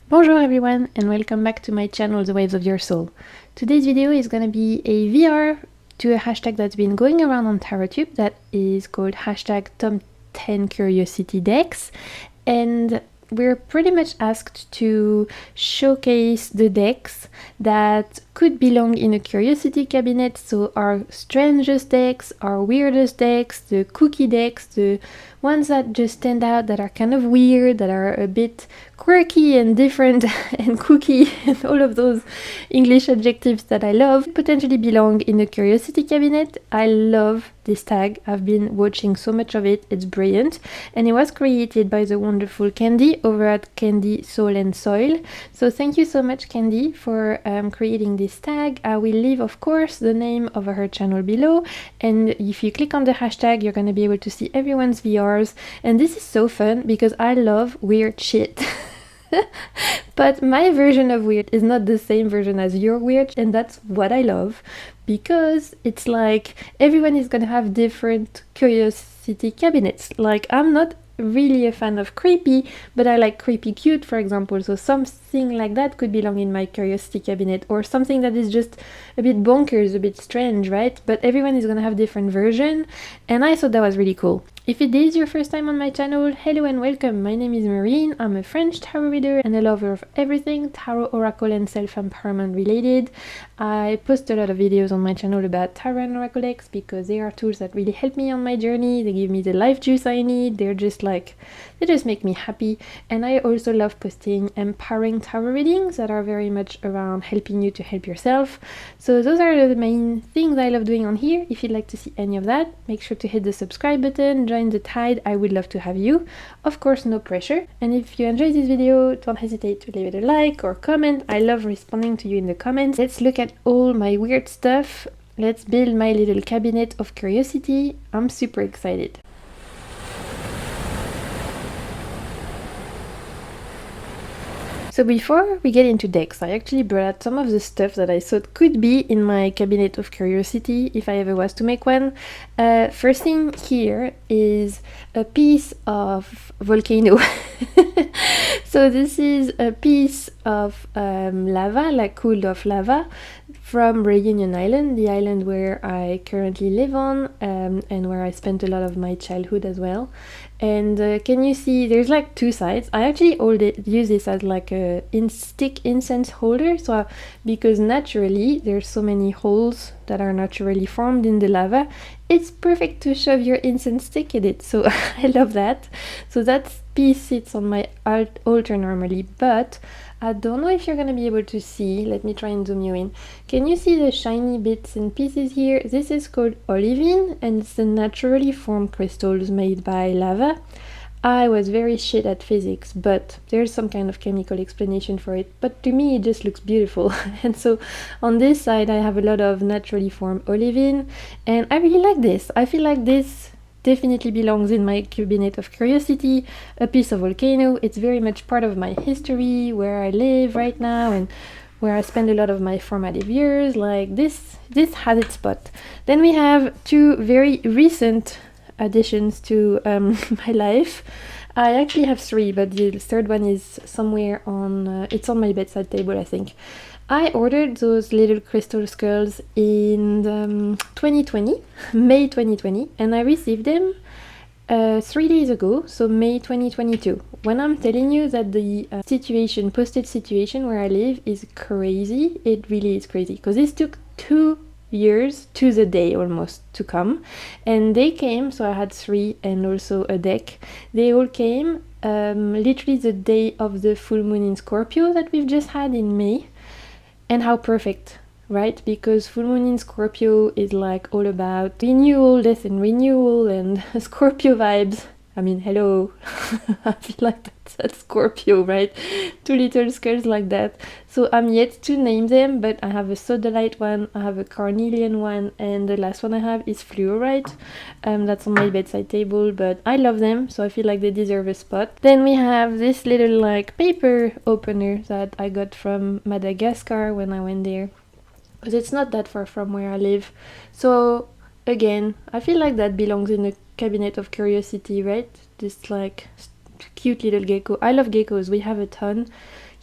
Bonjour everyone and welcome back to my channel The Waves of Your Soul. Today's video is gonna be a VR to a hashtag that's been going around on TarotTube that is called hashtag Top 10 Curiosity Decks, and we're pretty much asked to showcase the decks that could belong in a curiosity cabinet. So our strangest decks, our weirdest decks, the kooky decks, the ones that just stand out, that are kind of weird, that are a bit quirky and different and kooky and all of those English adjectives that I love potentially belong in a curiosity cabinet. I love this tag. I've been watching so much of it. It's brilliant, and it was created by the wonderful Candy over at Candy Soul and Soil. So thank you so much, Candy, for creating this tag. I will leave, of course, the name of her channel below, and if you click on the hashtag, you're going to be able to see everyone's VRs. And this is so fun because I love weird shit. But my version of weird is not the same version as your weird, and that's what I love, because it's like everyone is gonna have different curiosity cabinets. Like, I'm not really a fan of creepy, but I like creepy cute, for example, so something like that could belong in my curiosity cabinet, or something that is just a bit bonkers, a bit strange, right? But everyone is gonna have different version, and I thought that was really cool. If it is your first time on my channel, hello and welcome. My name is Marine. I'm a French tarot reader and a lover of everything tarot, oracle, and self-empowerment related. I post a lot of videos on my channel about tarot and oracle decks because they are tools that really help me on my journey. They give me the life juice I need. They just make me happy. And I also love posting empowering tarot readings that are very much around helping you to help yourself. So those are the main things I love doing on here. If you'd like to see any of that, make sure to hit the subscribe button, join the tide. I would love to have you. Of course, no pressure. And if you enjoyed this video, don't hesitate to leave it a like or comment. I love responding to you in the comments. Let's look at all my weird stuff. Let's build my little cabinet of curiosity. I'm super excited. So before we get into decks, I actually brought out some of the stuff that I thought could be in my cabinet of curiosity if I ever was to make one. First thing here is a piece of volcano. So this is a piece of lava, like cooled off lava, from Reunion Island, the island where I currently live on, and where I spent a lot of my childhood as well. And can you see there's like two sides? I actually use this as like a stick incense holder, so because naturally there's so many holes that are naturally formed in the lava, it's perfect to shove your incense stick in it. So I love that. So that piece sits on my altar normally, but I don't know if you're gonna be able to see. Let me try and zoom you in. Can you see the shiny bits and pieces here? This is called olivine, and it's the naturally formed crystals made by lava. I was very shit at physics, but there's some kind of chemical explanation for it. But to me, it just looks beautiful. And so on this side, I have a lot of naturally formed olivine, and I really like this. I feel like this definitely belongs in my cabinet of curiosity. A piece of volcano. It's very much part of my history, where I live right now, and where I spend a lot of my formative years. Like this has its spot. Then we have two very recent additions to my life. I actually have three, but the third one is somewhere on it's on my bedside table, I think. I ordered those little crystal skulls in 2020, May 2020, and I received them 3 days ago, so May 2022. When I'm telling you that the postage situation where I live is crazy, it really is crazy, because this took 2 years to the day almost to come, and they came, so I had 3 and also a deck. They all came literally the day of the full moon in Scorpio that we've just had in May. And how perfect, right? Because full moon in Scorpio is like all about renewal, death and renewal, and Scorpio vibes. I mean, hello. I feel like that's Scorpio, right? Two little skulls like that. So I'm yet to name them, but I have a sodalite one, I have a carnelian one, and the last one I have is fluorite. That's on my bedside table, but I love them, so I feel like they deserve a spot. Then we have this little like paper opener that I got from Madagascar when I went there, because it's not that far from where I live. So again, I feel like that belongs in a cabinet of curiosity, right? This like cute little gecko. I love geckos. We have a ton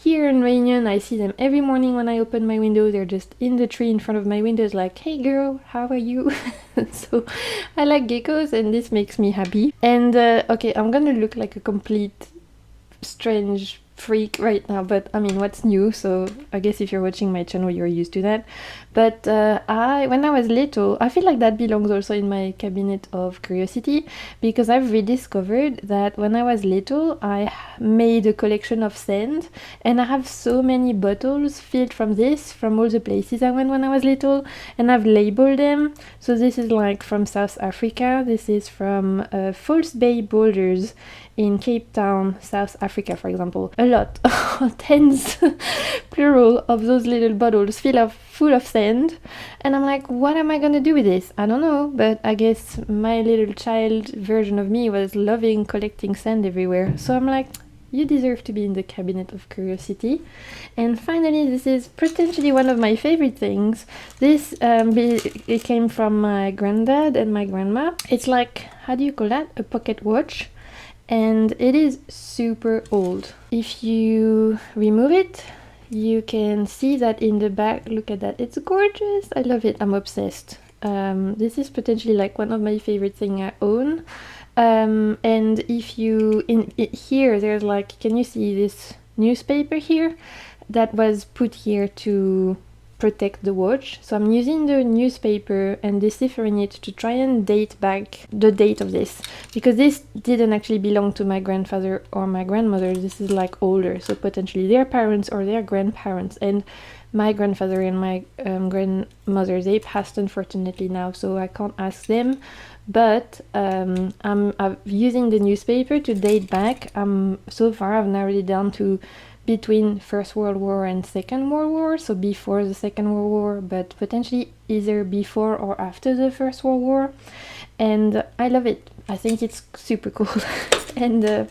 here in Réunion, I see them every morning when I open my window. They're just in the tree in front of my windows like, hey girl, how are you? So I like geckos and this makes me happy. And okay, I'm gonna look like a complete strange freak right now, but I mean, what's new? So I guess if you're watching my channel, you're used to that. But when I was little, I feel like that belongs also in my cabinet of curiosity, because I've rediscovered that when I was little, I made a collection of sand, and I have so many bottles filled from all the places I went when I was little, and I've labeled them. So this is like from South Africa. This is from False Bay Boulders in Cape Town, South Africa, for example. A lot, tens, plural, of those little bottles full of sand. And I'm like, what am I gonna do with this? I don't know, but I guess my little child version of me was loving collecting sand everywhere. So I'm like, you deserve to be in the cabinet of curiosity. And finally, this is potentially one of my favorite things. This it came from my granddad and my grandma. It's like, how do you call that? A pocket watch. And it is super old. If you remove it, you can see that in the back. Look at that, it's gorgeous. I love it, I'm obsessed. This is potentially like one of my favorite things I own. And if you here, there's like, can you see this newspaper here that was put here to protect the watch? So I'm using the newspaper and deciphering it to try and date back the date of this, because this didn't actually belong to my grandfather or my grandmother. This is like older, so potentially their parents or their grandparents. And my grandfather and my grandmother, they passed unfortunately now, so I can't ask them. But I'm using the newspaper to date back. So far I've narrowed it down to between First World War and Second World War, so before the Second World War, but potentially either before or after the First World War. And I love it. I think it's super cool. And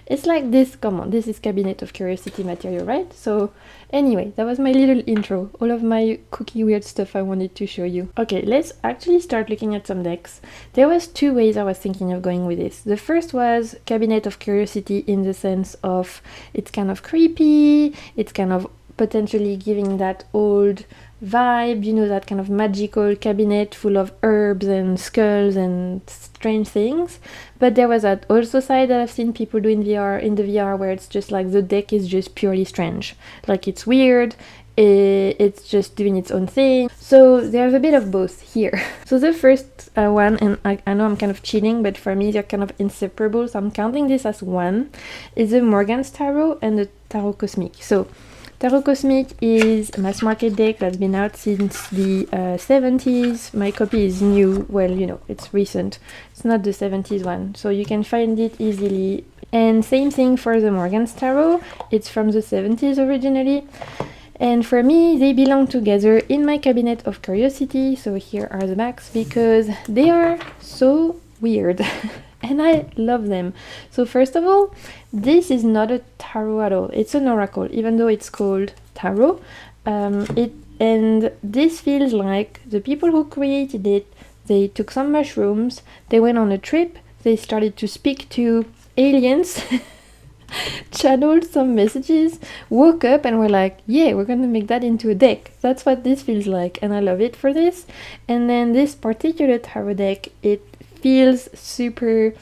it's like this, come on, this is cabinet of curiosity material, right? So anyway, that was my little intro, all of my kooky weird stuff I wanted to show you. Okay, let's actually start looking at some decks. There was two ways I was thinking of going with this. The first was cabinet of curiosity in the sense of it's kind of creepy, it's kind of potentially giving that old vibe, you know, that kind of magical cabinet full of herbs and skulls and strange things. But there was that also side that I've seen people do in the VR where it's just like the deck is just purely strange, like it's weird, it's just doing its own thing. So there's a bit of both here. So the first one, and I know I'm kind of cheating, but for me they're kind of inseparable, so I'm counting this as one, is the Morgan's Tarot and the Tarot Cosmic. So Tarot Cosmic is a mass market deck that's been out since the 70s. My copy is new, well, you know, it's recent. It's not the 70s one, so you can find it easily. And same thing for the Morgan's Tarot. It's from the 70s originally. And for me, they belong together in my cabinet of curiosity. So here are the backs, because they are so weird. And I love them. So first of all, this is not a tarot at all. It's an oracle, even though it's called tarot. And this feels like the people who created it, they took some mushrooms, they went on a trip, they started to speak to aliens, channeled some messages, woke up and were like, yeah, we're gonna make that into a deck. That's what this feels like, and I love it for this. And then this particular tarot deck, it feels super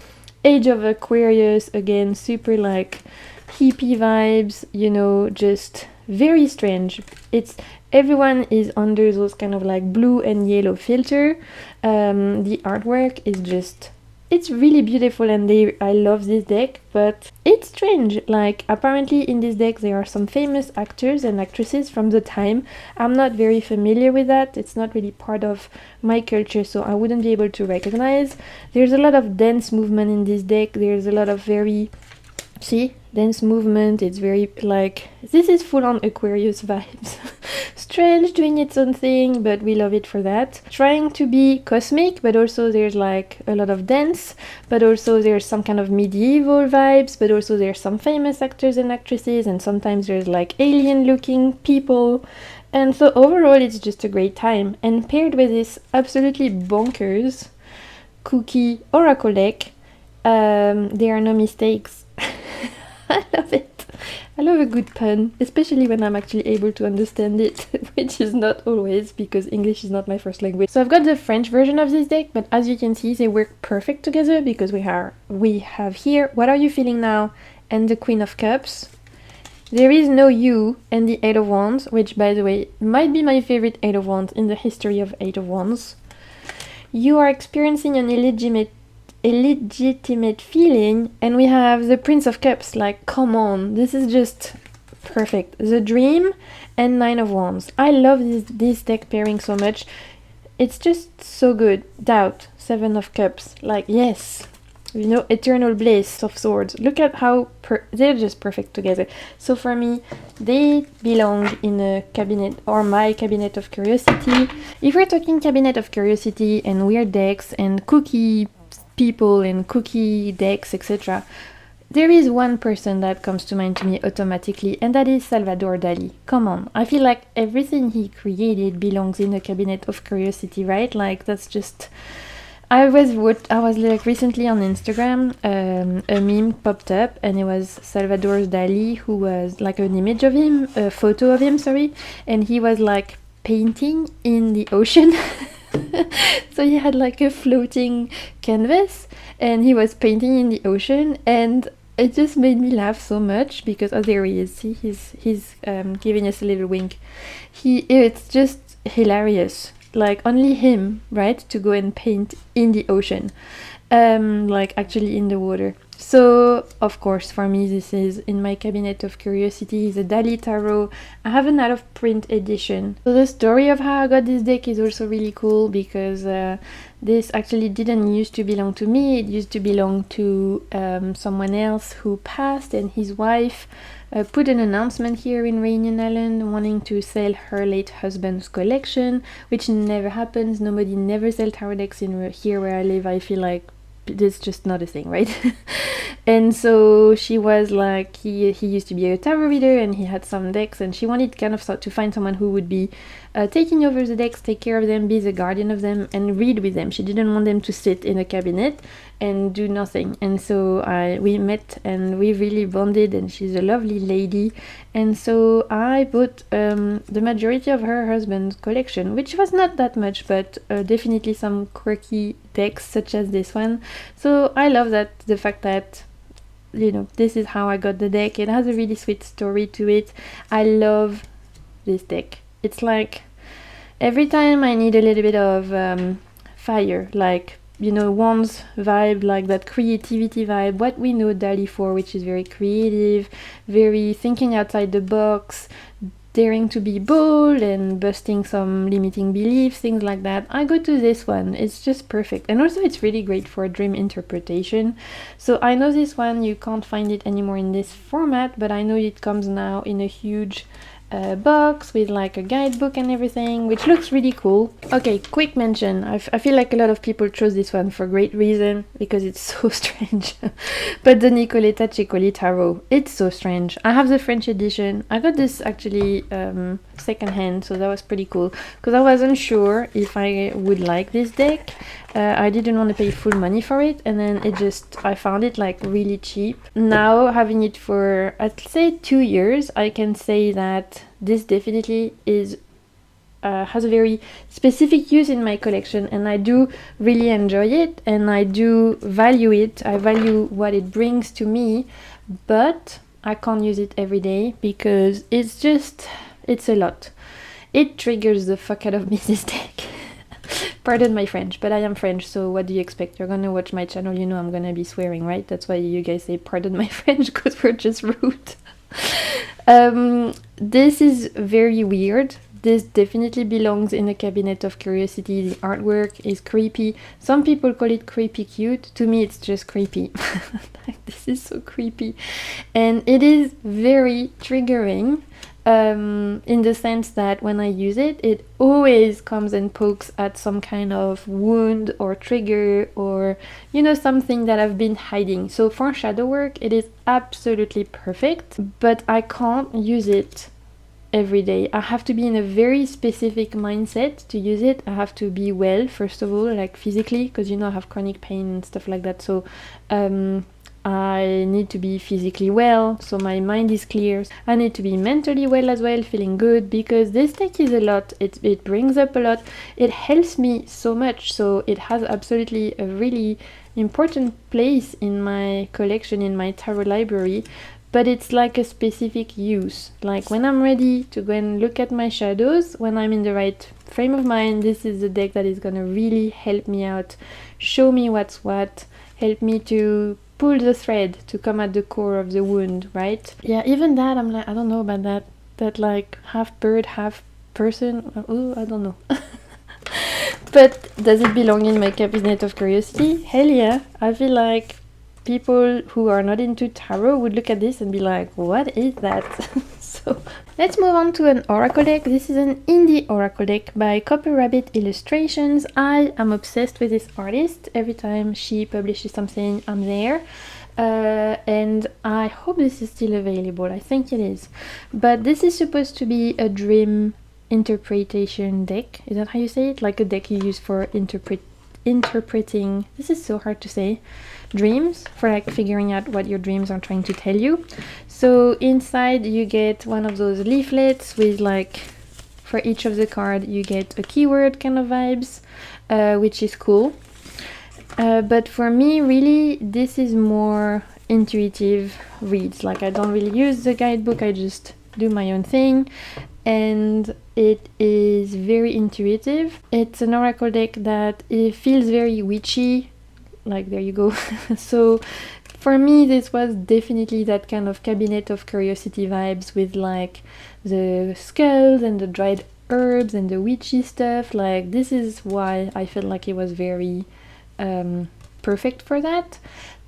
Age of Aquarius, again, super like hippie vibes, you know, just very strange. It's everyone is under those kind of like blue and yellow filter. The artwork is just, it's really beautiful, and I love this deck, but it's strange. Like, apparently in this deck there are some famous actors and actresses from the time. I'm not very familiar with that. It's not really part of my culture, so I wouldn't be able to recognize. There's a lot of dance movement in this deck. There's a lot of very, see, dance movement. It's very like, this is full on Aquarius vibes. Strange, doing its own thing, but we love it for that. Trying to be cosmic, but also there's like a lot of dance, but also there's some kind of medieval vibes, but also there's some famous actors and actresses, and sometimes there's like alien looking people. And so overall it's just a great time. And paired with this absolutely bonkers kooky oracle deck, there are no mistakes. I love it. I love a good pun, especially when I'm actually able to understand it, which is not always because English is not my first language. So I've got the French version of this deck, but as you can see, they work perfect together because we have here, what are you feeling now? And the Queen of Cups. There is no you and the Eight of Wands, which by the way, might be my favorite Eight of Wands in the history of Eight of Wands. You are experiencing an illegitimate feeling, and we have the Prince of Cups, like, come on, this is just perfect. The Dream and Nine of Wands. I love this deck pairing so much. It's just so good. Doubt, Seven of Cups, like, yes, you know, Eternal Bliss of Swords. Look at how they're just perfect together. So for me, they belong in a cabinet, or my cabinet of curiosity. If we're talking cabinet of curiosity and weird decks and cookie people and cookie decks, etc., there is one person that comes to mind to me automatically, and that is Salvador Dali. Come on, I feel like everything he created belongs in a cabinet of curiosity, right? Like, that's just... I was like recently on Instagram, a meme popped up, and it was Salvador Dali, who was like an image of him, a photo of him, sorry, and he was like painting in the ocean. So he had like a floating canvas, and he was painting in the ocean, and it just made me laugh so much because, oh, there he is. See, he's giving us a little wink. It's just hilarious. Like, only him, right, to go and paint in the ocean, like actually in the water. So of course, for me, this is in my cabinet of curiosity, the Dali Tarot. I have an out of print edition. So the story of how I got this deck is also really cool because this actually didn't used to belong to me. It used to belong to someone else who passed, and his wife put an announcement here in Reunion Island wanting to sell her late husband's collection, which never happens. Nobody never sells tarot decks in here where I live. I feel like it's just not a thing, right? And so she was like, he used to be a tarot reader and he had some decks, and she wanted kind of to find someone who would be taking over the decks, take care of them, be the guardian of them, and read with them. She didn't want them to sit in a cabinet and do nothing. And so we met and we really bonded, and she's a lovely lady. And so I bought the majority of her husband's collection, which was not that much, but definitely some quirky decks such as this one. So I love that, the fact that, you know, this is how I got the deck. It has a really sweet story to it. I love this deck. It's like every time I need a little bit of fire, like, you know, Wands vibe, like that creativity vibe, what we know Dali for, which is very creative, very thinking outside the box, daring to be bold and busting some limiting beliefs, things like that. I go to this one. It's just perfect. And also it's really great for dream interpretation. So I know this one, you can't find it anymore in this format, but I know it comes now in a huge box with like a guidebook and everything, which looks really cool. Okay, quick mention. I feel like a lot of people chose this one for great reason because it's so strange. But the Nicoletta Ciccoli Tarot, it's so strange. I have the French edition. I got this actually secondhand, so that was pretty cool because I wasn't sure if I would like this deck. I didn't want to pay full money for it, and then I found it like really cheap. Now, having it for, I'd say 2 years, I can say that this definitely is has a very specific use in my collection, and I do really enjoy it, and I do value it. I value what it brings to me, but I can't use it every day because it's a lot. It triggers the fuck out of me, this deck. Pardon my French, but I am French, so what do you expect? You're gonna watch my channel, you know I'm gonna be swearing, right? That's why you guys say pardon my French, because we're just rude. This is very weird. This definitely belongs in a cabinet of curiosity. The artwork is creepy. Some people call it creepy cute. To me, it's just creepy. Like, this is so creepy. And it is very triggering. In the sense that when I use it, it always comes and pokes at some kind of wound or trigger or, you know, something that I've been hiding. So for shadow work, it is absolutely perfect, but I can't use it every day. I have to be in a very specific mindset to use it. I have to be well, first of all, like physically, because, you know, I have chronic pain and stuff like that. So I need to be physically well, so my mind is clear. I need to be mentally well as well, feeling good, because this deck is a lot. It brings up a lot. It helps me so much, so it has absolutely a really important place in my collection, in my tarot library. But it's like a specific use. Like when I'm ready to go and look at my shadows, when I'm in the right frame of mind, this is the deck that is gonna really help me out, show me what's what, help me to pull the thread to come at the core of the wound, right? Yeah, even that, I'm like, I don't know about that. That like half bird, half person. Oh, I don't know. But does it belong in my cabinet of curiosity? Hell yeah. I feel like people who are not into tarot would look at this and be like, what is that? So let's move on to an oracle deck. This is an indie oracle deck by Copper Rabbit Illustrations. I am obsessed with this artist. Every time she publishes something, I'm there. And I hope this is still available. I think it is. But this is supposed to be a dream interpretation deck. Is that how you say it? Like a deck you use for interpreting, this is so hard to say, dreams, for like figuring out what your dreams are trying to tell you. So inside you get one of those leaflets with like, for each of the card you get a keyword kind of vibes, which is cool. But for me, really, this is more intuitive reads. Like I don't really use the guidebook, I just do my own thing. And it is very intuitive. It's an oracle deck that it feels very witchy, like there you go. So for me this was definitely that kind of cabinet of curiosity vibes, with like the skulls and the dried herbs and the witchy stuff. Like this is why I felt like it was very perfect for that.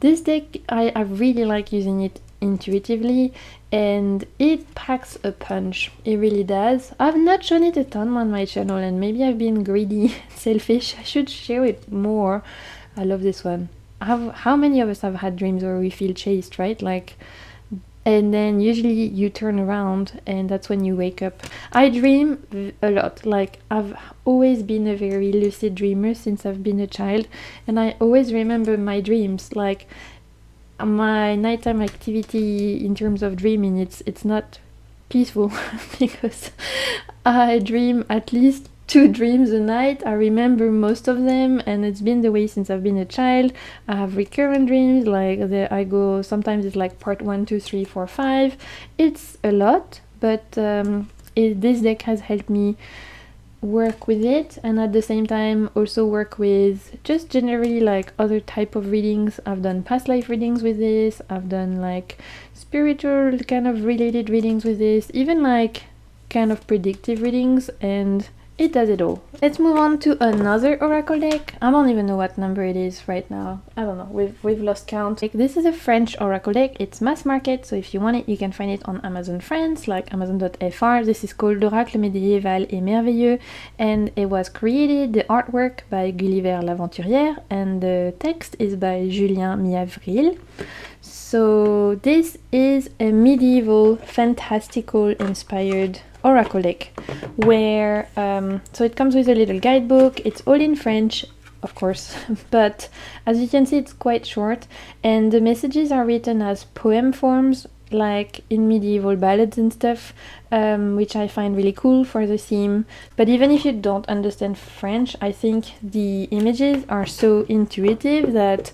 This deck, I really like using it intuitively, and it packs a punch. It really does. I've not shown it a ton on my channel, and maybe I've been greedy, selfish. I should share it more. I love this one. How many of us have had dreams where we feel chased, right? Like, and then usually you turn around and that's when you wake up. I dream a lot. Like I've always been a very lucid dreamer since I've been a child, and I always remember my dreams. Like my nighttime activity in terms of dreaming, it's not peaceful because I dream at least 2 dreams a night. I remember most of them, and it's been the way since I've been a child. I have recurrent dreams, like I go, sometimes it's like part 1, 2, 3, 4, 5. It's a lot, but this deck has helped me work with it, and at the same time also work with just generally like other type of readings. I've done past life readings with this, I've done like spiritual kind of related readings with this, even like kind of predictive readings, and it does it all. Let's move on to another oracle deck. I don't even know what number it is right now. I don't know, we've lost count. This is a French oracle deck. It's mass market, so if you want it, you can find it on Amazon France, like amazon.fr. This is called L'Oracle médiéval et merveilleux, and it was created, the artwork by Gulliver l'Aventurière, and the text is by Julien Miavril. So this is a medieval, fantastical inspired oracle deck, where so it comes with a little guidebook. It's all in French, of course, but as you can see it's quite short, and the messages are written as poem forms, like in medieval ballads and stuff, which I find really cool for the theme. But even if you don't understand French, I think the images are so intuitive that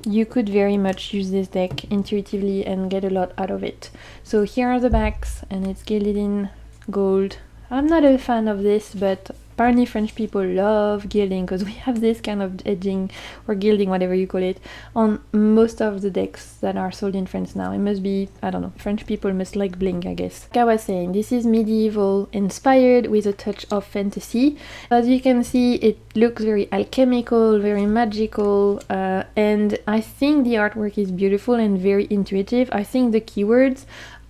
you could very much use this deck intuitively and get a lot out of it. So here are the backs, and it's gilded in gold. I'm not a fan of this, but apparently French people love gilding, because we have this kind of edging or gilding, whatever you call it, on most of the decks that are sold in France now. It must be, I don't know, French people must like bling, I guess. Like I was saying, this is medieval inspired with a touch of fantasy. As you can see, it looks very alchemical, very magical, and I think the artwork is beautiful and very intuitive. I think the keywords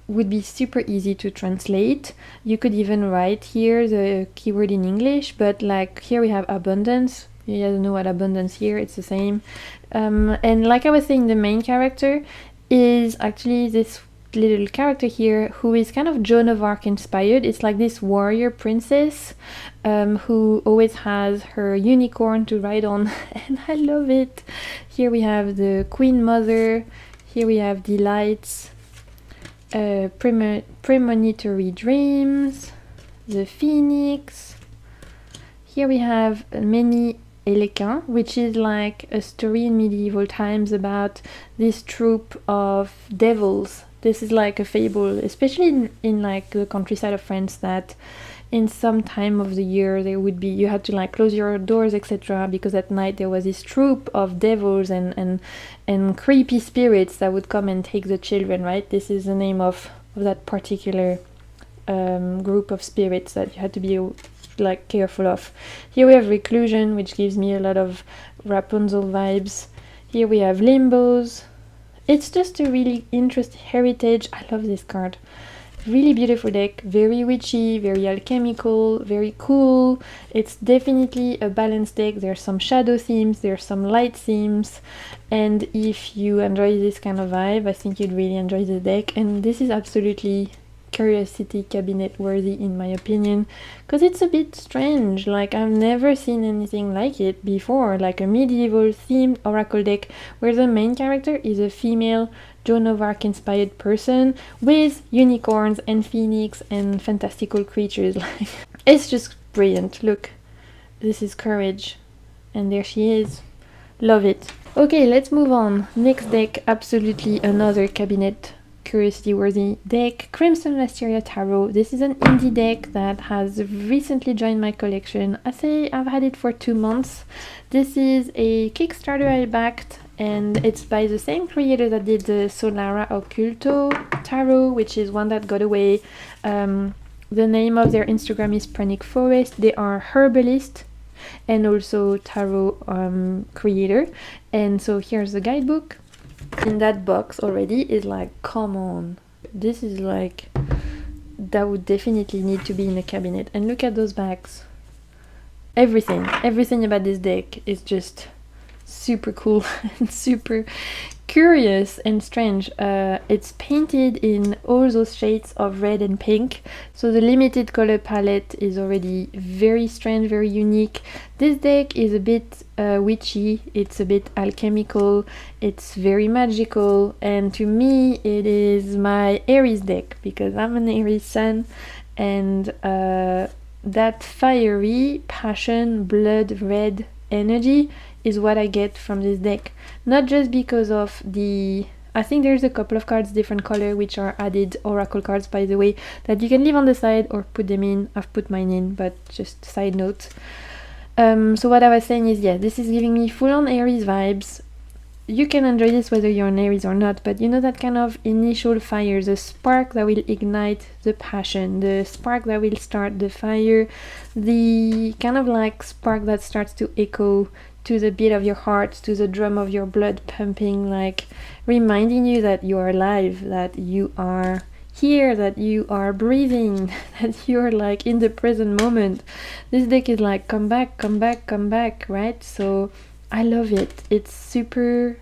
would be super easy to translate. You could even write here the keyword in English, but like here we have abundance. You guys know what abundance here, it's the same. And like I was saying, the main character is actually this little character here who is kind of Joan of Arc inspired. It's like this warrior princess who always has her unicorn to ride on, and I love it. Here we have the queen mother. Here we have Delights, Premonitory Dreams, the Phoenix. Here we have Many Elequins, which is like a story in medieval times about this troop of devils. This is like a fable, especially in like the countryside of France, that in some time of the year there would be, you had to like close your doors, etc., because at night there was this troop of devils and creepy spirits that would come and take the children, right? This is the name of that particular group of spirits that you had to be like careful of. Here we have Reclusion, which gives me a lot of Rapunzel vibes. Here we have Limbos. It's just a really interesting heritage. I love this card. Really beautiful deck, very witchy, very alchemical, very cool. It's definitely a balanced deck. There's some shadow themes, there's some light themes, and if you enjoy this kind of vibe, I think you'd really enjoy the deck. And this is absolutely Curiosity cabinet worthy in my opinion, because it's a bit strange. Like, I've never seen anything like it before, like a medieval themed oracle deck where the main character is a female Joan of Arc inspired person with unicorns and phoenix and fantastical creatures. Like, it's just brilliant. Look, this is Courage, and there she is. Love it. Okay, let's move on. Next deck, absolutely another cabinet curiosity worthy deck, Crimson Lasteria Tarot. This is an indie deck that has recently joined my collection. I say I've had it for 2 months. This is a Kickstarter I backed, and it's by the same creator that did the Solara Occulto Tarot, which is one that got away. The name of their Instagram is Pranic Forest. They are herbalist and also tarot creator. And so here's the guidebook. In that box already is like, come on, this is like, that would definitely need to be in a cabinet. And look at those backs. Everything about this deck is just super cool and super curious and strange. It's painted in all those shades of red and pink, so the limited color palette is already very strange, very unique. This deck is a bit witchy, it's a bit alchemical, it's very magical, and to me it is my Aries deck because I'm an Aries sun, and that fiery passion, blood red energy is what I get from this deck. Not just because of the... I think there's a couple of cards different color which are added oracle cards, by the way, that you can leave on the side or put them in. I've put mine in, but just side note. So what I was saying is, yeah, this is giving me full-on Aries vibes. You can enjoy this whether you're an Aries or not, but you know that kind of initial fire, the spark that will ignite the passion, the spark that will start the fire, the kind of like spark that starts to echo to the beat of your heart, to the drum of your blood pumping, like reminding you that you are alive, that you are here, that you are breathing, that you're like in the present moment. This deck is like, come back, come back, come back, right? So I love it. It's super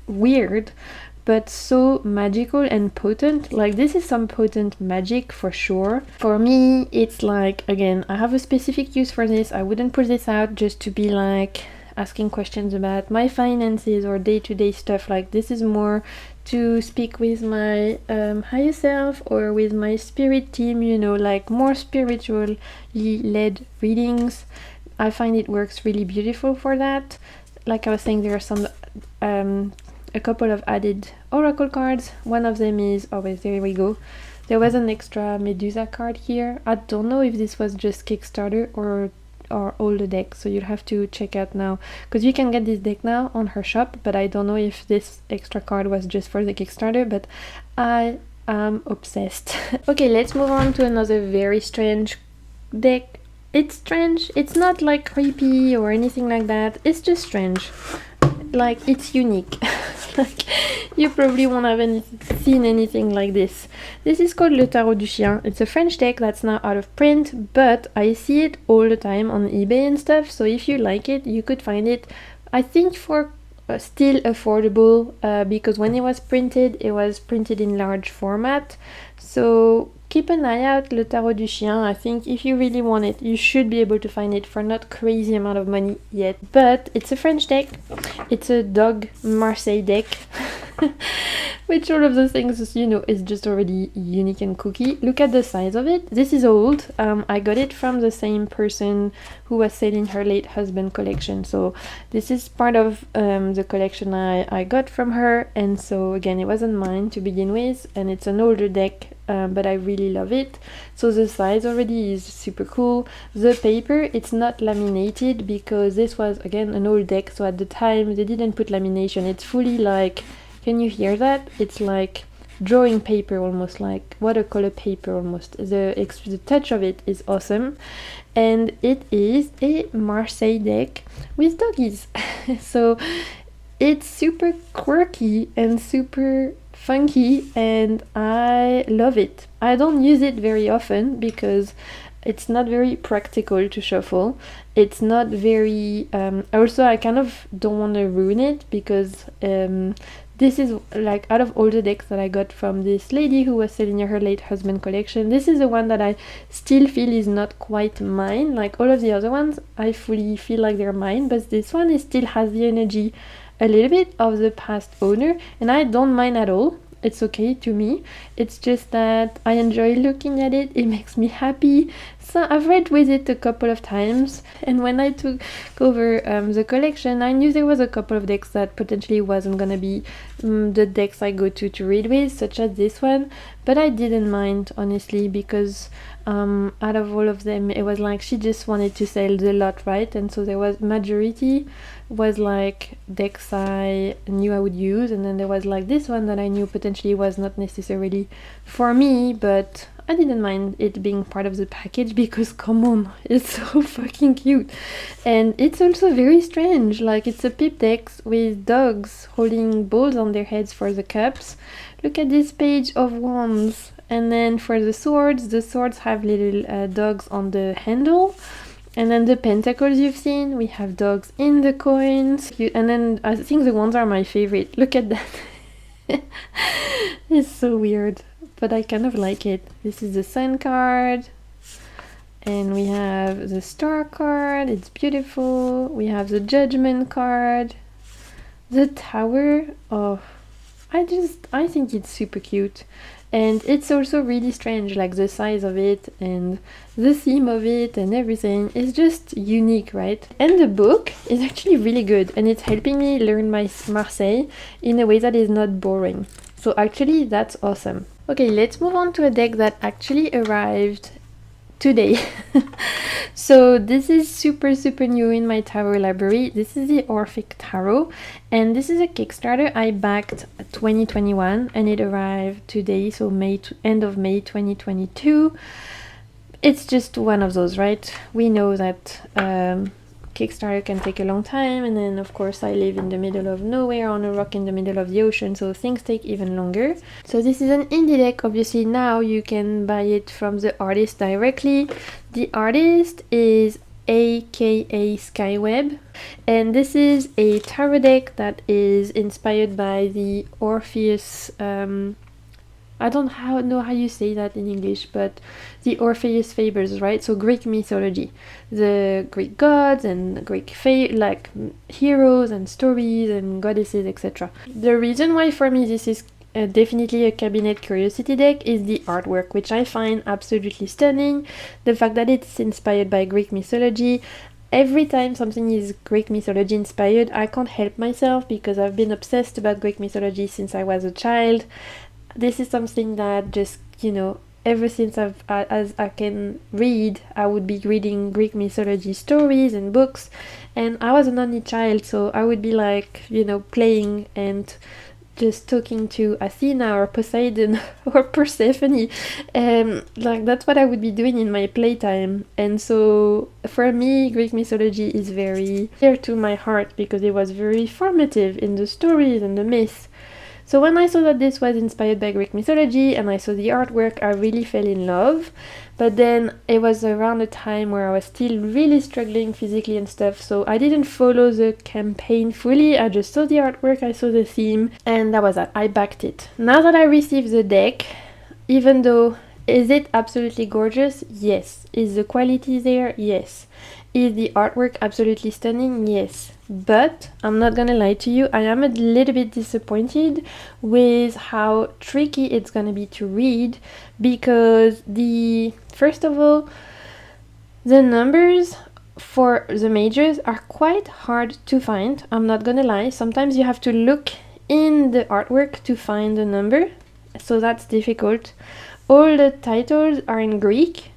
weird, but so magical and potent. Like, this is some potent magic for sure. For me, it's like, again, I have a specific use for this. I wouldn't put this out just to be like asking questions about my finances or day-to-day stuff. Like, this is more to speak with my higher self or with my spirit team, you know, like more spiritually led readings. I find it works really beautiful for that. Like I was saying, there are some a couple of added oracle cards. One of them is, oh wait, there we go. There was an extra Medusa card here. I don't know if this was just Kickstarter or all the decks, so you'll have to check out now, because you can get this deck now on her shop, but I don't know if this extra card was just for the Kickstarter, but I am obsessed. Okay, let's move on to another very strange deck. It's strange. It's not like creepy or anything like that. It's just strange. Like, it's unique. Like, you probably won't have seen anything like this. This is called Le Tarot du Chien. It's a French deck that's now out of print, but I see it all the time on eBay and stuff. So if you like it, you could find it, I think, for still affordable, because when it was printed in large format. So keep an eye out, Le Tarot du Chien. I think if you really want it, you should be able to find it for not crazy amount of money yet. But it's a French deck. It's a dog Marseille deck. Which all of those things, you know, is just already unique and kooky. Look at the size of it. This is old. I got it from the same person who was selling her late husband collection. So this is part of the collection I got from her. And so again, it wasn't mine to begin with. And it's an older deck, but I really love it. So the size already is super cool. The paper, it's not laminated because this was, again, an old deck. So at the time, they didn't put lamination. It's fully like... Can you hear that? It's like drawing paper, almost like watercolor paper almost. The touch of it is awesome. And it is a Marseille deck with doggies. So it's super quirky and super funky and I love it. I don't use it very often because it's not very practical to shuffle. It's not very... also, I kind of don't want to ruin it because... this is like out of all the decks that I got from this lady who was selling her late husband collection. This is the one that I still feel is not quite mine. Like all of the other ones, I fully feel like they're mine, but this one still has the energy a little bit of the past owner, and I don't mind at all. It's okay to me. It's just that I enjoy looking at it. It makes me happy. So I've read with it a couple of times, and when I took over the collection, I knew there was a couple of decks that potentially wasn't gonna be the decks I go to read with, such as this one, but I didn't mind, honestly, because out of all of them, it was like she just wanted to sell the lot, right? And so there was majority was like decks I knew I would use, and then there was like this one that I knew potentially was not necessarily for me, but I didn't mind it being part of the package because come on, it's so fucking cute. And it's also very strange, like it's a pip deck with dogs holding balls on their heads for the cups. Look at this page of wands. And then for the swords have little dogs on the handle. And then the pentacles you've seen, we have dogs in the coins. And then I think the wands are my favorite. Look at that. It's so weird, but I kind of like it. This is the sun card. And we have the star card. It's beautiful. We have the judgment card. The tower. Oh, I think it's super cute. And it's also really strange, like the size of it and the theme of it and everything is just unique, right? And the book is actually really good and it's helping me learn my Marseille in a way that is not boring. So actually that's awesome. Okay, let's move on to a deck that actually arrived today. So this is super new in my tarot library. This is the Orphic Tarot, and this is a Kickstarter I backed 2021 and it arrived today, so end of May 2022. It's just one of those, right? We know that Kickstarter can take a long time, and then of course I live in the middle of nowhere on a rock in the middle of the ocean, so things take even longer. So this is an indie deck. Obviously now you can buy it from the artist directly. The artist is aka Skyweb, and this is a tarot deck that is inspired by the Orpheus I don't know how you say that in English, but the Orpheus fables, right? So Greek mythology, the Greek gods and Greek like heroes and stories and goddesses, etc. The reason why for me this is definitely a cabinet curiosity deck is the artwork, which I find absolutely stunning. The fact that it's inspired by Greek mythology. Every time something is Greek mythology inspired, I can't help myself because I've been obsessed about Greek mythology since I was a child. This is something that just, you know, ever since as I can read, I would be reading Greek mythology stories and books, and I was an only child, so I would be like, you know, playing and just talking to Athena or Poseidon or Persephone, like that's what I would be doing in my playtime. And so for me, Greek mythology is very dear to my heart because it was very formative in the stories and the myths. So when I saw that this was inspired by Greek mythology and I saw the artwork, I really fell in love. But then it was around a time where I was still really struggling physically and stuff, so I didn't follow the campaign fully. I just saw the artwork, I saw the theme, and that was that. I backed it. Now that I received the deck, even though, is it absolutely gorgeous? Yes. Is the quality there? Yes. Is the artwork absolutely stunning? Yes. But I'm not gonna lie to you, I am a little bit disappointed with how tricky it's gonna be to read, because first of all, the numbers for the majors are quite hard to find. I'm not gonna lie. Sometimes you have to look in the artwork to find the number, so that's difficult. All the titles are in Greek,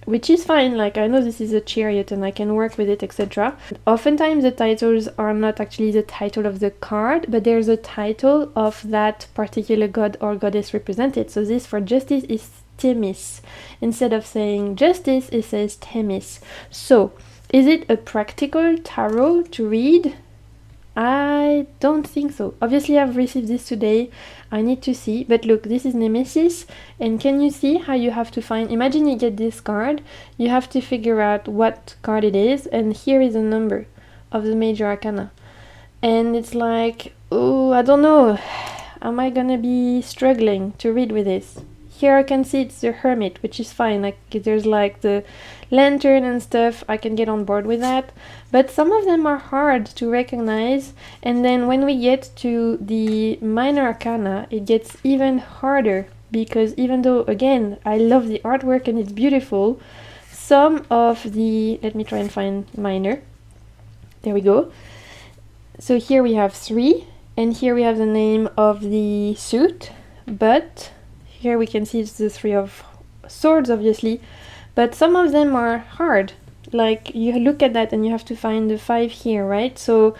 which is fine. Like, I know this is a chariot and I can work with it, etc. Oftentimes the titles are not actually the title of the card, but there's a title of that particular god or goddess represented. So this for justice is Themis. Instead of saying justice, it says Themis. So is it a practical tarot to read? I don't think so. Obviously, I've received this today. I need to see. But look, this is Nemesis. And can you see how you have to find... Imagine you get this card. You have to figure out what card it is. And here is a number of the major arcana. And it's like, oh, I don't know. Am I gonna be struggling to read with this? Here I can see it's the Hermit, which is fine. Like, there's like the lantern and stuff. I can get on board with that. But some of them are hard to recognize. And then when we get to the minor arcana, it gets even harder. Because even though, again, I love the artwork and it's beautiful, some of the... Let me try and find minor. There we go. So here we have 3. And here we have the name of the suit. But... here we can see it's the 3 of swords, obviously, but some of them are hard. Like, you look at that and you have to find the 5 here, right? So,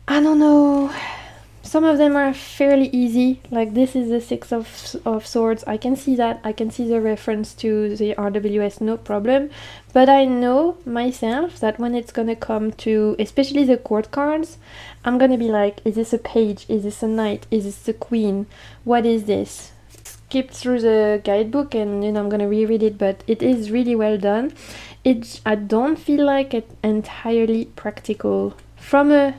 I don't know. Some of them are fairly easy. Like, this is the 6 of swords. I can see that. I can see the reference to the RWS, no problem. But I know myself that when it's gonna come to, especially the court cards, I'm gonna be like, is this a page? Is this a knight? Is this the queen? What is this? Skipped through the guidebook and I'm gonna reread it, but it is really well done. I don't feel like it's entirely practical from a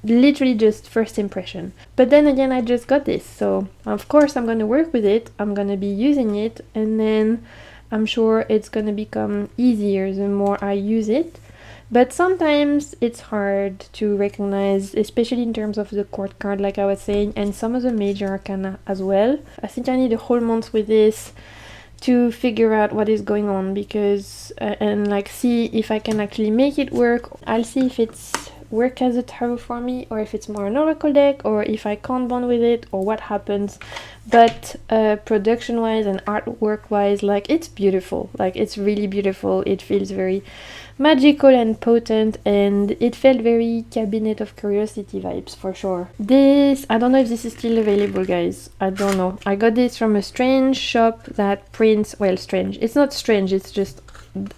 literally just first impression. But then again, I just got this, so of course I'm gonna work with it, I'm gonna be using it, and then I'm sure it's gonna become easier the more I use it. But sometimes it's hard to recognize, especially in terms of the court card, like I was saying, and some of the major arcana as well. I think I need a whole month with this to figure out what is going on, because and like see if I can actually make it work. I'll see if it's work as a tarot for me, or if it's more an oracle deck, or if I can't bond with it, or what happens. But production wise and artwork wise, like, it's beautiful. Like, it's really beautiful. It feels very magical and potent, and it felt very Cabinet of Curiosity vibes for sure. This, I don't know if this is still available, guys. I don't know. I got this from a strange shop that prints, well, strange. It's not strange, it's just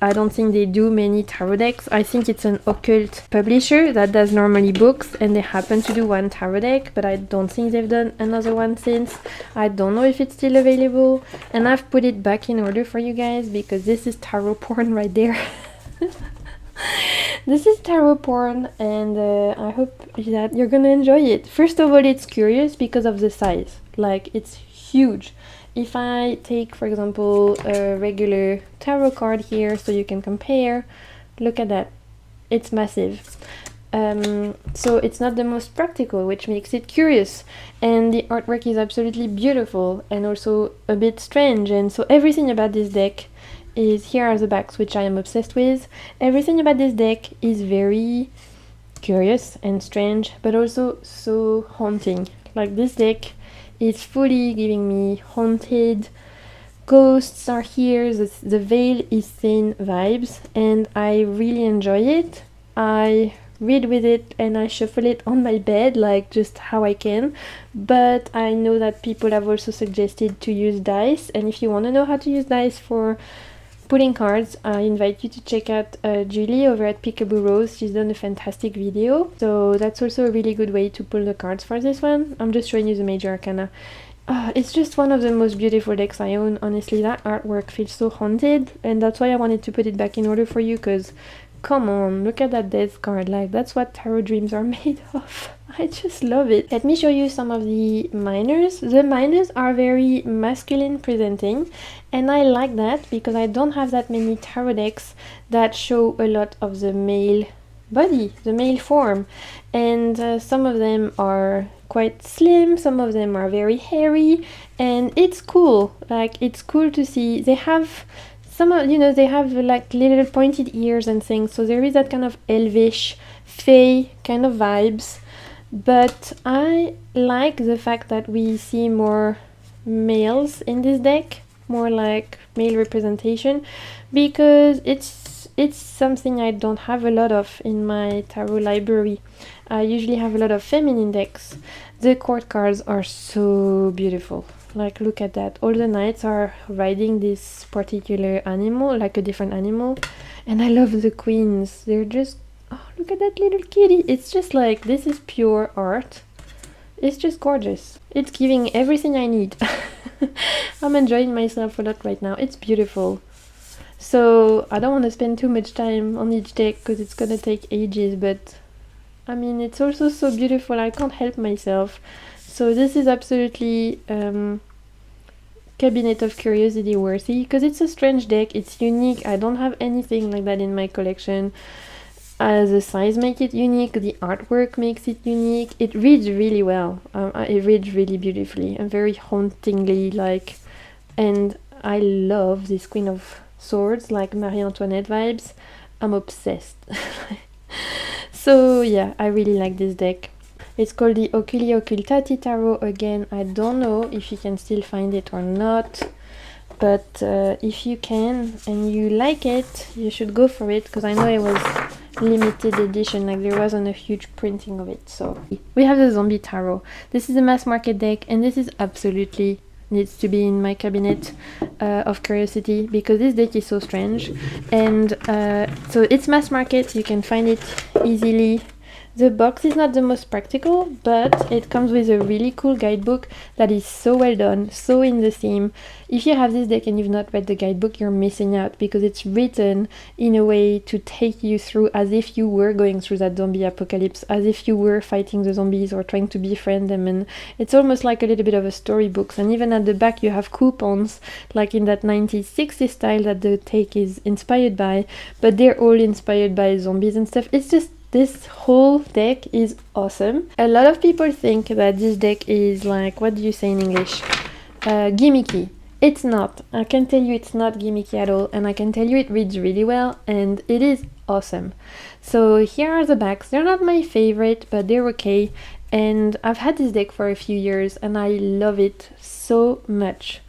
I don't think they do many tarot decks. I think it's an occult publisher that does normally books, and they happen to do one tarot deck, but I don't think they've done another one since. I don't know if it's still available, and I've put it back in order for you guys because this is tarot porn right there. This is tarot porn, and I hope that you're gonna enjoy it. First of all, it's curious because of the size. Like, it's huge. If I take, for example, a regular tarot card here so you can compare, look at that. It's massive. So it's not the most practical, which makes it curious. And the artwork is absolutely beautiful and also a bit strange. And so everything about this deck is, here are the backs, which I am obsessed with. Everything about this deck is very curious and strange, but also so haunting. Like, this deck is fully giving me haunted, ghosts are here, the veil is thin vibes, and I really enjoy it. I read with it and I shuffle it on my bed, like, just how I can. But I know that people have also suggested to use dice, and if you want to know how to use dice for pulling cards, I invite you to check out Julie over at Peekaboo Rose. She's done a fantastic video, so that's also a really good way to pull the cards for this one. I'm just showing you the major arcana. It's just one of the most beautiful decks I own. Honestly, that artwork feels so haunted, and that's why I wanted to put it back in order for you, because come on, look at that death card. Like, that's what tarot dreams are made of. I just love it. Let me show you some of the minors. The minors are very masculine presenting, and I like that because I don't have that many tarot decks that show a lot of the male body, the male form, and some of them are quite slim, some of them are very hairy, and it's cool. Like, it's cool to see. They have some of, they have like little pointed ears and things, so there is that kind of elvish, fey kind of vibes. But I like the fact that we see more males in this deck, more like male representation, because it's something I don't have a lot of in my tarot library. I usually have a lot of feminine decks. The court cards are so beautiful. Like, look at that. All the knights are riding this particular animal, like a different animal. And I love the queens. They're just, oh, look at that little kitty. It's just like, this is pure art. It's just gorgeous. It's giving everything I need. I'm enjoying myself a lot right now. It's beautiful. So I don't want to spend too much time on each deck because it's gonna take ages, but I mean, it's also so beautiful. I can't help myself. So this is absolutely Cabinet of Curiosity worthy because it's a strange deck. It's unique. I don't have anything like that in my collection. The size makes it unique. The artwork makes it unique. It reads really well. It reads really beautifully and very hauntingly, like. And I love this Queen of Swords, like Marie Antoinette vibes. I'm obsessed. So yeah, I really like this deck. It's called the Oculi Occultati Tarot. Again, I don't know if you can still find it or not, but if you can and you like it, you should go for it, because I know it was limited edition, like there wasn't a huge printing of it. So we have the Zombie Tarot. This is a mass market deck, and this is absolutely needs to be in my cabinet of curiosity, because this deck is so strange. And so it's mass market, you can find it easily. The box is not the most practical, but it comes with a really cool guidebook that is so well done, so in the theme. If you have this deck and you've not read the guidebook, you're missing out, because it's written in a way to take you through as if you were going through that zombie apocalypse, as if you were fighting the zombies or trying to befriend them, and it's almost like a little bit of a storybook. And even at the back you have coupons, like in that 1960s style that the take is inspired by, but they're all inspired by zombies and stuff. It's just, this whole deck is awesome. A lot of people think that this deck is like, what do you say in English? Gimmicky. It's not. I can tell you it's not gimmicky at all, and I can tell you it reads really well, and it is awesome. So here are the backs. They're not my favorite, but they're okay, and I've had this deck for a few years, and I love it so much.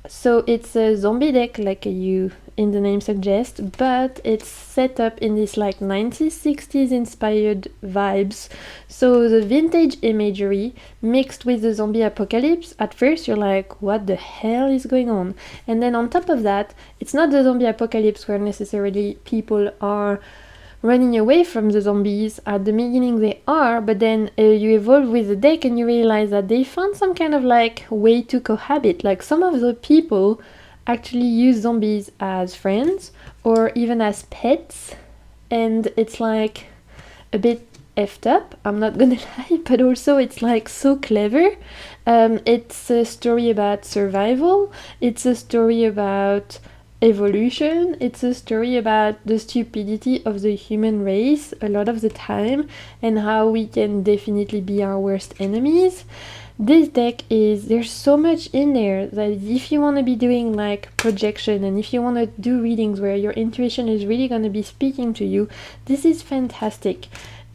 So it's a zombie deck, like you in the name suggests, but it's set up in this like 1960s inspired vibes. So the vintage imagery mixed with the zombie apocalypse, at first you're like, what the hell is going on? And then on top of that, it's not the zombie apocalypse where necessarily people are running away from the zombies. At the beginning they are, but then you evolve with the deck and you realize that they found some kind of like way to cohabit. Like, some of the people actually use zombies as friends or even as pets, and it's like a bit effed up, I'm not gonna lie, but also it's like so clever. It's a story about survival, it's a story about evolution, it's a story about the stupidity of the human race a lot of the time, and how we can definitely be our worst enemies. This deck is, there's so much in there that if you want to be doing like projection, and if you want to do readings where your intuition is really going to be speaking to you, this is fantastic.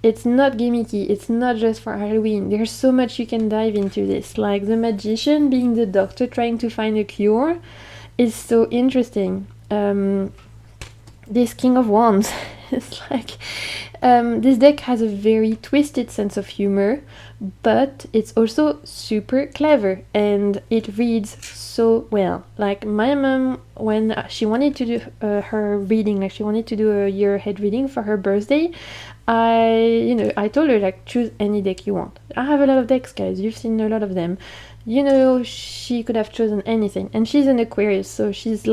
It's not gimmicky, it's not just for Halloween. There's so much you can dive into this, like the magician being the doctor trying to find a cure is so interesting. This King of Wands, it's like, this deck has a very twisted sense of humor, but it's also super clever, and it reads so well. Like, my mom, when she wanted to do her reading, like she wanted to do a year ahead reading for her birthday, I told her, like, choose any deck you want. I have a lot of decks, guys, you've seen a lot of them. She could have chosen anything, and she's an Aquarius, so she's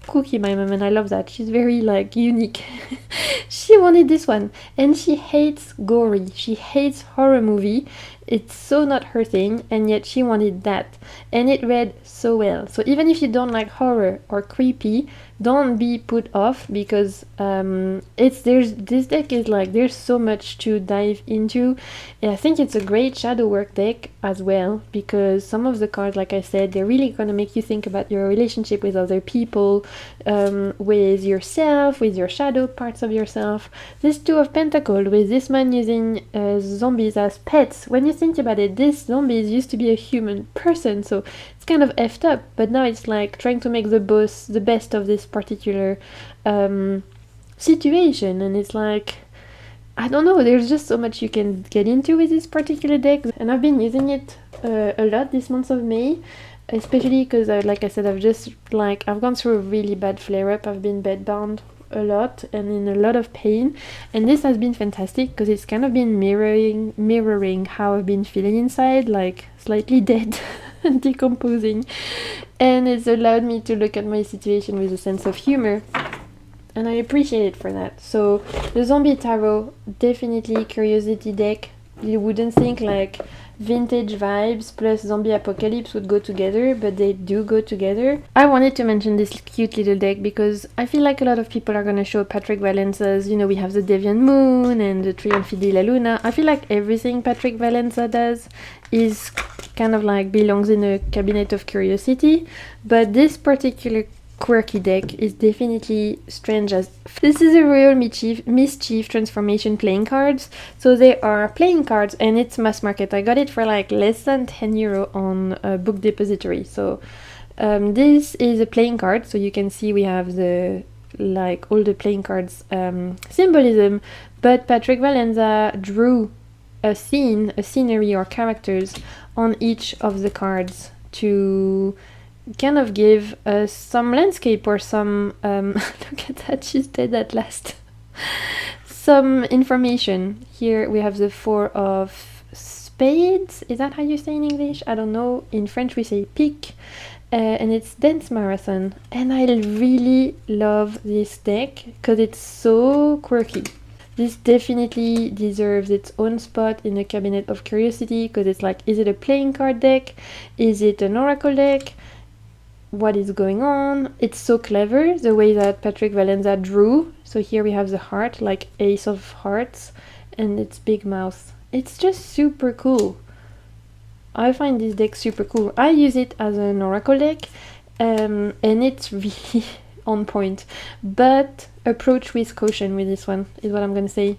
cookie, my mom, and I love that. She's very like unique. She wanted this one, and she hates gory. She hates horror movie. It's so not her thing, and yet she wanted that, and it read so well. So even if you don't like horror or creepy, don't be put off, because there's this deck is like there's so much to dive into. And I think it's a great shadow work deck as well, because some of the cards, like I said, they're really gonna make you think about your relationship with other people, with yourself, with your shadow parts of yourself. This Two of Pentacles, with this man using zombies as pets. When you think about it, this zombies used to be a human person, so it's kind of effed up, but now it's like trying to make the best of this particular situation, and it's like, I don't know, there's just so much you can get into with this particular deck, and I've been using it a lot this month of May, especially because like I said, I've gone through a really bad flare-up. I've been bedbound a lot and in a lot of pain, and this has been fantastic because it's kind of been mirroring how I've been feeling inside, like slightly dead and decomposing, and it's allowed me to look at my situation with a sense of humor, and I appreciate it for that. So the Zombie Tarot, definitely curiosity deck. You wouldn't think like vintage vibes plus zombie apocalypse would go together, but they do go together. I wanted to mention this cute little deck because I feel like a lot of people are going to show Patrick Valenza's, we have the Deviant Moon and the Trionfi di la Luna. I feel like everything Patrick Valenza does is kind of like belongs in a cabinet of curiosity, but this particular quirky deck is definitely strange as this is a Royal Mischief transformation playing cards. So they are playing cards and it's mass market. I got it for like less than 10 euro on Book Depository. So this is a playing card, so you can see we have the like all the playing cards symbolism, but Patrick Valenza drew a scenery or characters on each of the cards to kind of give us some landscape or some look at that, she's dead at last. Some information. Here we have the Four of Spades. Is that how you say in English? I don't know. In French we say pique, and it's Dance Marathon, and I really love this deck because it's so quirky. This definitely deserves its own spot in a cabinet of curiosity because it's like, is it a playing card deck? Is it an oracle deck? What is going on? It's so clever the way that Patrick Valenza drew. So here we have the heart, like Ace of Hearts, and its big mouth. It's just super cool. I find this deck super cool. I use it as an oracle deck, and it's really on point. But approach with caution with this one is what I'm gonna say.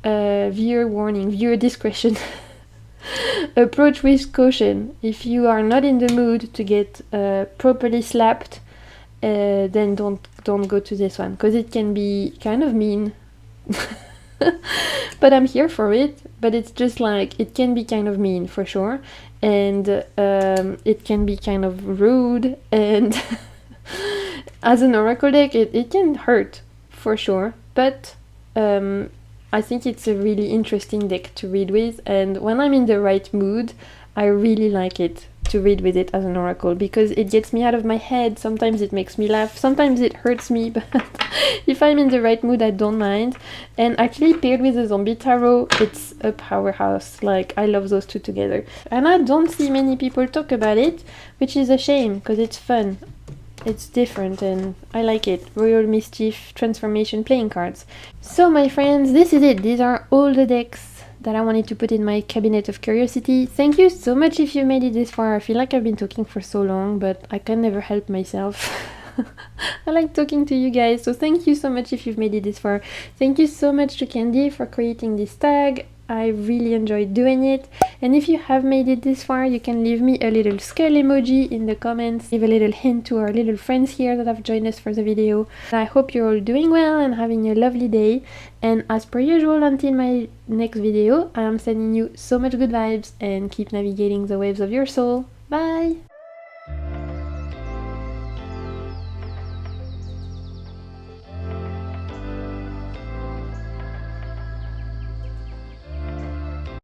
Viewer warning, viewer discretion. Approach with caution. If you are not in the mood to get properly slapped, then don't go to this one because it can be kind of mean. But I'm here for it. But it's just like, it can be kind of mean for sure, and it can be kind of rude, and as an oracle deck it can hurt for sure, but I think it's a really interesting deck to read with, and when I'm in the right mood, I really like it to read with it as an oracle because it gets me out of my head. Sometimes it makes me laugh, sometimes it hurts me, but if I'm in the right mood, I don't mind. And actually paired with the Zombie Tarot, it's a powerhouse. Like, I love those two together. And I don't see many people talk about it, which is a shame because it's fun. It's different and I like it. Royal Mischief transformation playing cards. So my friends, this is it. These are all the decks that I wanted to put in my cabinet of curiosity. Thank you so much if you made it this far. I feel like I've been talking for so long, but I can never help myself. I like talking to you guys, so thank you so much if you've made it this far. Thank you so much to Candy for creating this tag. I really enjoyed doing it, and if you have made it this far, you can leave me a little skull emoji in the comments, give a little hint to our little friends here that have joined us for the video. I hope you're all doing well and having a lovely day, and as per usual, until my next video, I am sending you so much good vibes and keep navigating the waves of your soul. Bye!